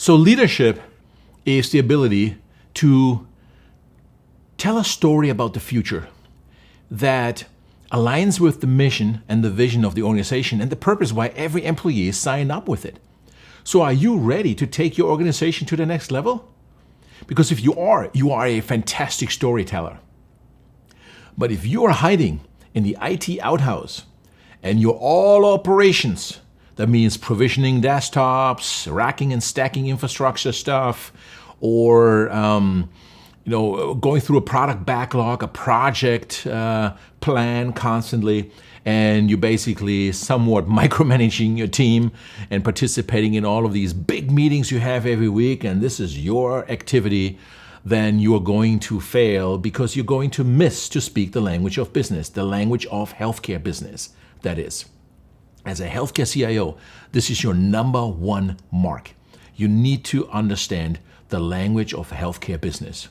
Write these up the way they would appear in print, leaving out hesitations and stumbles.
So leadership is the ability to tell a story about the future that aligns with the mission and the vision of the organization and the purpose why every employee signed up with it. So are you ready to take your organization to the next level? Because if you are a fantastic storyteller. But if you are hiding in the IT outhouse and you're all operations, that means provisioning desktops, racking and stacking infrastructure stuff, or going through a product backlog, a project plan constantly, and you're basically somewhat micromanaging your team and participating in all of these big meetings you have every week, and this is your activity, then you are going to fail because you're going to miss to speak the language of business, the language of healthcare business, that is. As a healthcare CIO, this is your number one mark. You need to understand the language of healthcare business.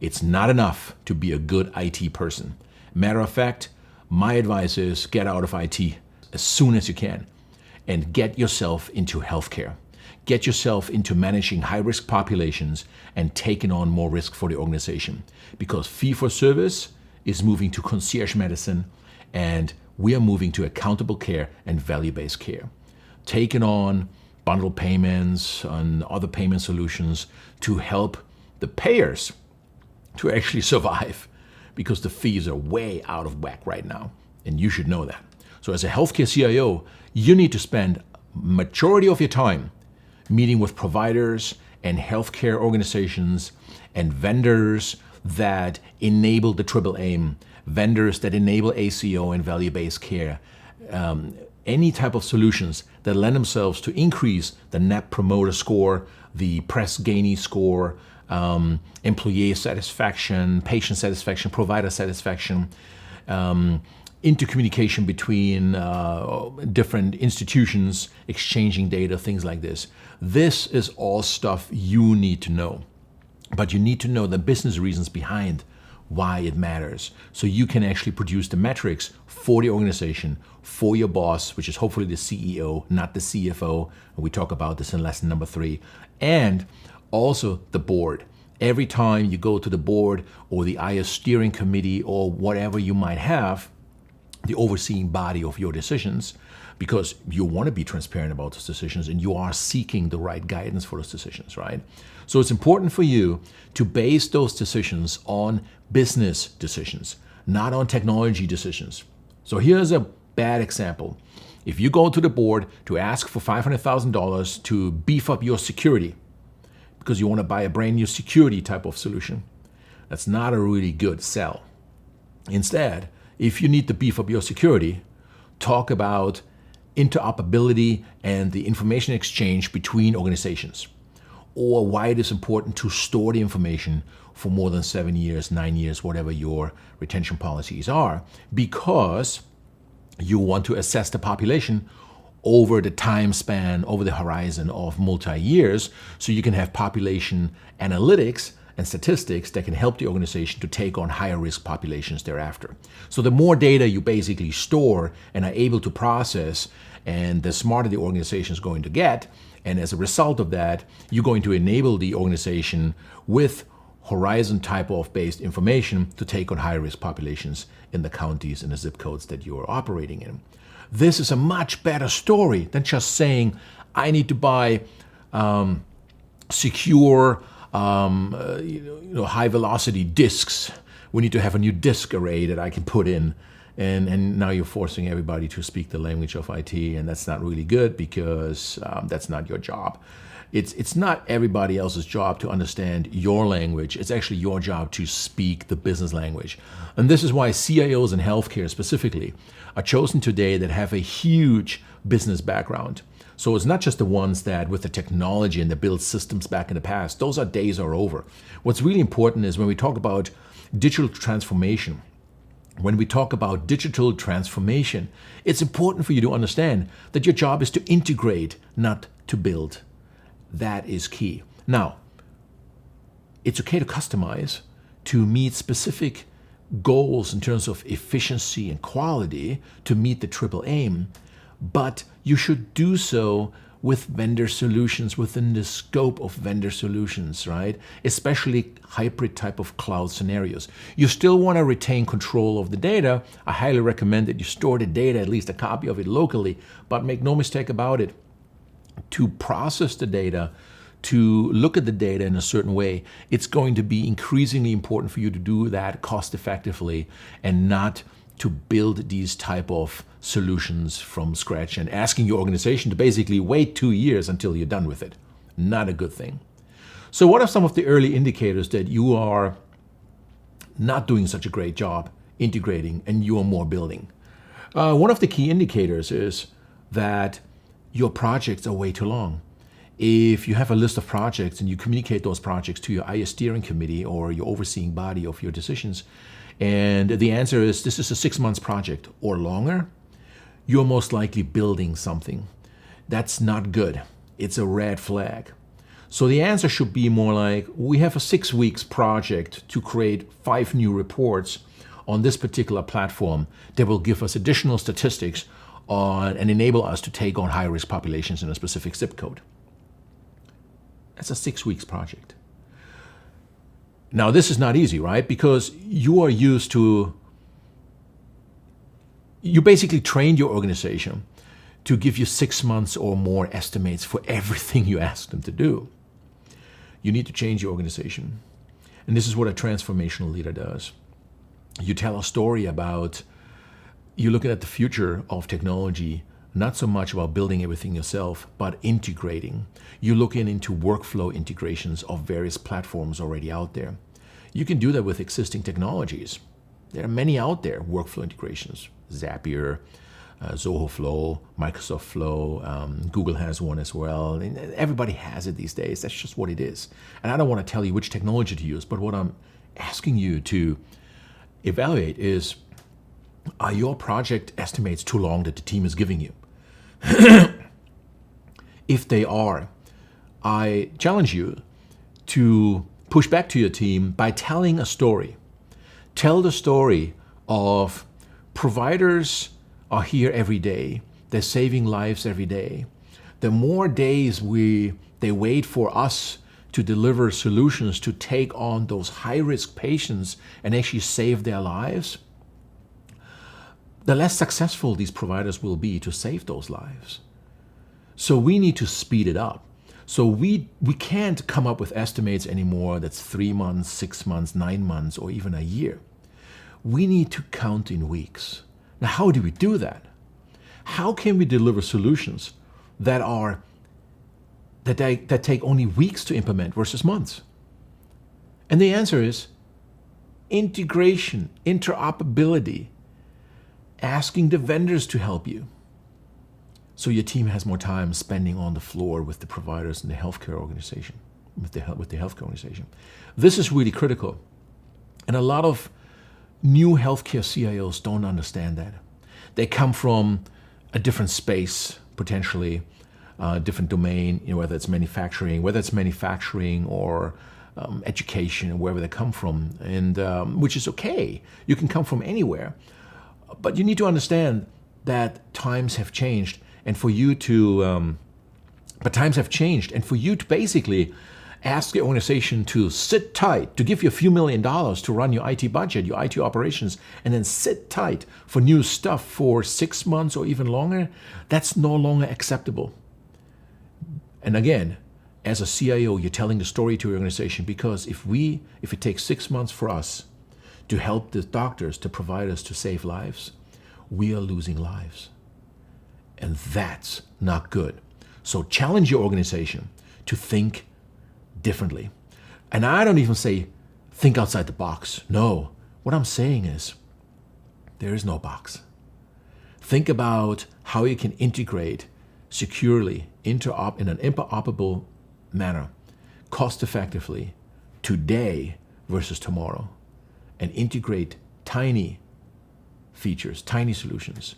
It's not enough to be a good IT person. Matter of fact, my advice is get out of IT as soon as you can and get yourself into healthcare. Get yourself into managing high-risk populations and taking on more risk for the organization, because fee-for-service is moving to concierge medicine, and we are moving to accountable care and value-based care. Taking on bundled payments and other payment solutions to help the payers to actually survive, because the fees are way out of whack right now, and you should know that. So as a healthcare CIO, you need to spend majority of your time meeting with providers and healthcare organizations and vendors that enable the triple aim, vendors that enable ACO and value-based care, any type of solutions that lend themselves to increase the Net Promoter Score, the Press Ganey score, employee satisfaction, patient satisfaction, provider satisfaction, intercommunication between different institutions, exchanging data, things like this. This is all stuff you need to know. But you need to know the business reasons behind why it matters, so you can actually produce the metrics for the organization, for your boss, which is hopefully the CEO, not the CFO. We talk about this in lesson number 3. And also the board. Every time you go to the board or the IS steering committee or whatever you might have, the overseeing body of your decisions, because you want to be transparent about those decisions and you are seeking the right guidance for those decisions, right? So it's important for you to base those decisions on business decisions, not on technology decisions. So here's a bad example. If you go to the board to ask for $500,000 to beef up your security because you want to buy a brand new security type of solution, that's not a really good sell. Instead, if you need to beef up your security, talk about interoperability and the information exchange between organizations, or why it is important to store the information for more than 7 years, 9 years, whatever your retention policies are, because you want to assess the population over the time span, over the horizon of multi-years, so you can have population analytics and statistics that can help the organization to take on higher risk populations thereafter. So the more data you basically store and are able to process, and the smarter the organization is going to get, and as a result of that, you're going to enable the organization with horizon type of based information to take on higher risk populations in the counties and the zip codes that you are operating in. This is a much better story than just saying, I need to buy secure high velocity disks. We need to have a new disk array that I can put in. And now you're forcing everybody to speak the language of IT, and that's not really good, because that's not your job. It's not everybody else's job to understand your language. It's actually your job to speak the business language. And this is why CIOs in healthcare specifically are chosen today that have a huge business background. So it's not just the ones that with the technology and the build systems back in the past. Those days are over. What's really important is when we talk about digital transformation, it's important for you to understand that your job is to integrate, not to build. That is key. Now, it's okay to customize to meet specific goals in terms of efficiency and quality to meet the triple aim, but you should do so with vendor solutions within the scope of vendor solutions, right? Especially hybrid type of cloud scenarios. You still want to retain control of the data. I highly recommend that you store the data, at least a copy of it locally, but make no mistake about it. To process the data, to look at the data in a certain way, it's going to be increasingly important for you to do that cost effectively and not to build these type of solutions from scratch and asking your organization to basically wait 2 years until you're done with it. Not a good thing. So what are some of the early indicators that you are not doing such a great job integrating and you are more building? One of the key indicators is that your projects are way too long. If you have a list of projects and you communicate those projects to your IS steering committee or your overseeing body of your decisions, and the answer is this is a 6 months project or longer, you're most likely building something. That's not good. It's a red flag. So the answer should be more like, we have a 6 weeks project to create 5 new reports on this particular platform that will give us additional statistics on and enable us to take on high-risk populations in a specific zip code. That's a 6 weeks project. Now, this is not easy, right? Because you are used to, you basically trained your organization to give you 6 months or more estimates for everything you ask them to do. You need to change your organization. And this is what a transformational leader does. You tell a story about, you're looking at the future of technology, not so much about building everything yourself, but integrating. You're looking into workflow integrations of various platforms already out there. You can do that with existing technologies. There are many out there, workflow integrations, Zapier, Zoho Flow, Microsoft Flow, Google has one as well. And everybody has it these days. That's just what it is. And I don't want to tell you which technology to use, but what I'm asking you to evaluate is, are your project estimates too long that the team is giving you? If they are, I challenge you to push back to your team by telling a story. Tell the story of providers are here every day. They're saving lives every day. The more days they wait for us to deliver solutions to take on those high-risk patients and actually save their lives, the less successful these providers will be to save those lives. So we need to speed it up. So we can't come up with estimates anymore that's 3 months, 6 months, 9 months, or even a year. We need to count in weeks. Now, how do we do that? How can we deliver solutions that take only weeks to implement versus months? And the answer is integration, interoperability, asking the vendors to help you. So your team has more time spending on the floor with the providers and the healthcare organization, with the healthcare organization. This is really critical. And a lot of new healthcare CIOs don't understand that. They come from a different space, potentially, different domain, whether it's manufacturing or education, wherever they come from, and which is okay. You can come from anywhere. But you need to understand that times have changed, and for you to basically ask the organization to sit tight, to give you a few $1 million to run your IT budget, your IT operations, and then sit tight for new stuff for 6 months or even longer, that's no longer acceptable. And again, as a CIO, you're telling the story to your organization, because if it takes 6 months for us to help the doctors, the providers to save lives, we are losing lives. And that's not good. So challenge your organization to think differently. And I don't even say think outside the box. No, what I'm saying is there is no box. Think about how you can integrate securely in an interoperable manner, cost effectively, today versus tomorrow, and integrate tiny features, tiny solutions.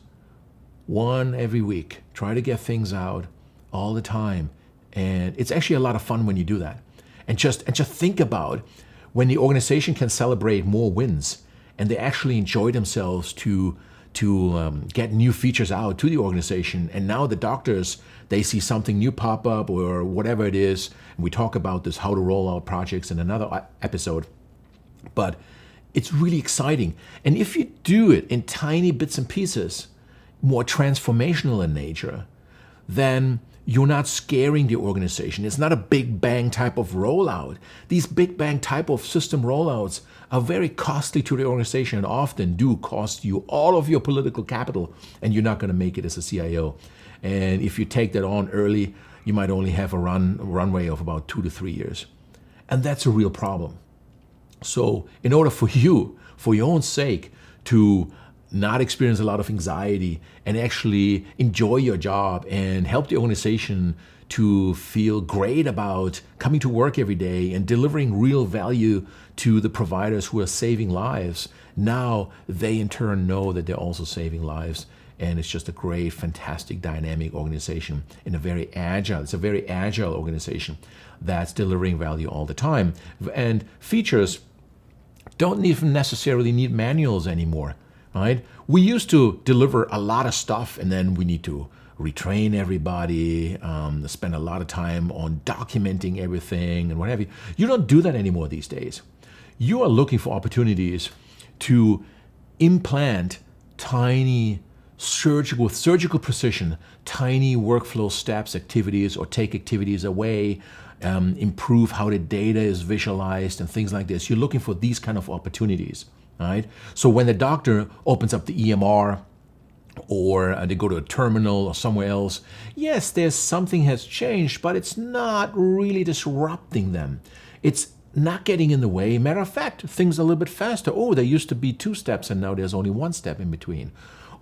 One every week. Try to get things out all the time. And it's actually a lot of fun when you do that. And just think about when the organization can celebrate more wins and they actually enjoy themselves to get new features out to the organization. And now the doctors, they see something new pop up or whatever it is. And we talk about this how to roll out projects in another episode. But it's really exciting. And if you do it in tiny bits and pieces, more transformational in nature, then you're not scaring the organization. It's not a big bang type of rollout. These big bang type of system rollouts are very costly to the organization and often do cost you all of your political capital, and you're not going to make it as a CIO. And if you take that on early, you might only have a runway of about 2 to 3 years. And that's a real problem. So in order for you, for your own sake, to not experience a lot of anxiety and actually enjoy your job and help the organization to feel great about coming to work every day and delivering real value to the providers who are saving lives, now they in turn know that they're also saving lives. And it's just a great, fantastic, dynamic organization in a very agile, it's a very agile organization that's delivering value all the time. And features don't even necessarily need manuals anymore. Right? We used to deliver a lot of stuff and then we need to retrain everybody, spend a lot of time on documenting everything and what have you. You don't do that anymore these days. You are looking for opportunities to implant tiny with surgical precision, tiny workflow steps, activities, or take activities away, improve how the data is visualized and things like this. You're looking for these kind of opportunities. Right? So when the doctor opens up the EMR or they go to a terminal or somewhere else, yes, there's something has changed, but it's not really disrupting them. It's not getting in the way. Matter of fact, things are a little bit faster. Oh, there used to be 2 steps and now there's only 1 step in between.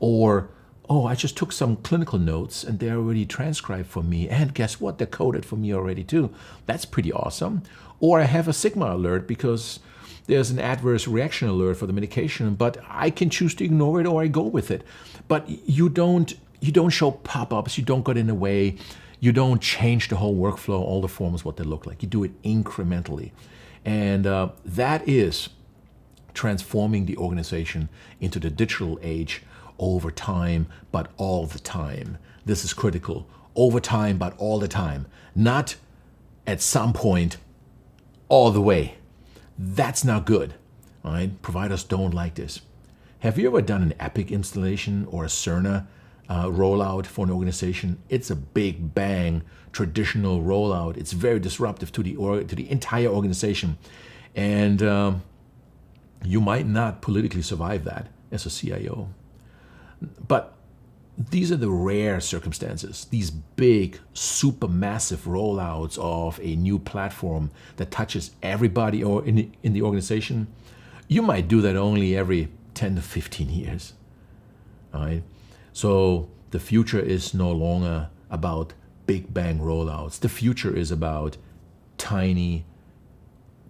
Or, oh, I just took some clinical notes and they're already transcribed for me. And guess what? They're coded for me already too. That's pretty awesome. Or I have a Sigma alert because there's an adverse reaction alert for the medication, but I can choose to ignore it or I go with it. But you don't show pop-ups, you don't get in the way, you don't change the whole workflow, all the forms, what they look like. You do it incrementally. And that is transforming the organization into the digital age over time, but all the time. This is critical. Over time, but all the time. Not at some point, all the way. That's not good. Right? Providers don't like this. Have you ever done an Epic installation or a Cerner rollout for an organization? It's a big bang traditional rollout. It's very disruptive to the entire organization, and you might not politically survive that as a CIO. But these are the rare circumstances, these big, super massive rollouts of a new platform that touches everybody or in the organization. You might do that only every 10 to 15 years. Right? So the future is no longer about big bang rollouts. The future is about tiny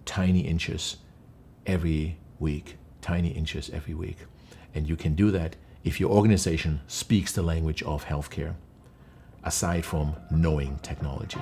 inches every week, tiny inches every week. And you can do that if your organization speaks the language of healthcare, aside from knowing technology.